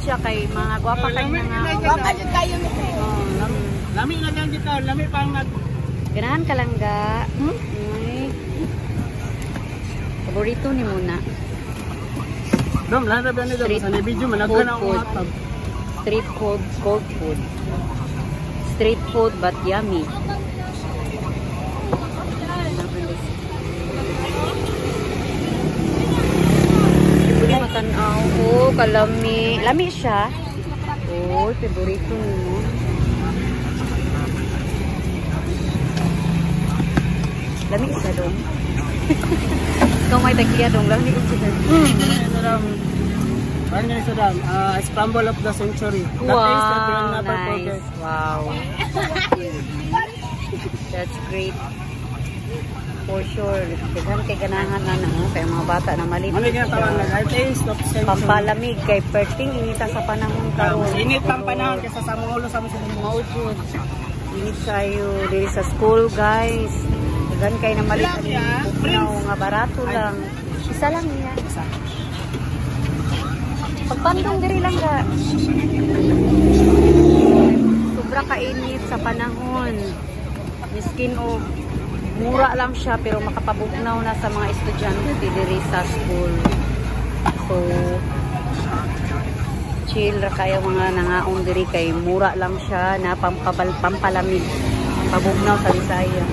siya kay mga gwapa kay nga. Gwapa jud kayo ni. Lami na lang dito, lami pang nag. Ganahan ka lang ga. Ay. Paborito ni muna. Dom, lahat na ba nito? Sa video, malagyan ako matab. Street food, cold food. Street food but yummy. Pwede matanaw. Oh, kalami. Lami siya. Oh, favorito mo. Lami siya dong. Ikaw may tagiya dong. Lami siya dong. Ano yung sadam? Scramble of the century. Wow, nice. Wow. That's great. For sure. Daghan kay ganahan na kay mga bata na maliit. Ano yung tawag na? Taste of century. Pampalamig kay perting inita sa panahon karon. Init pang panahon kaysa sa mga ulo sa mga maudod. Init kayo diri sa school, guys. Daghan kay na maliit. Nga barato lang. Isa lang niya. Pagpandong diri lang ga. Sobra kainit sa panahon. Miskin o mura lang siya pero makapabugnaw na sa mga estudyante diri sa school. So chill ra kayo mga nangaon diri kay mura lang siya na pampalamig. Pabugnaw sa Bisaya.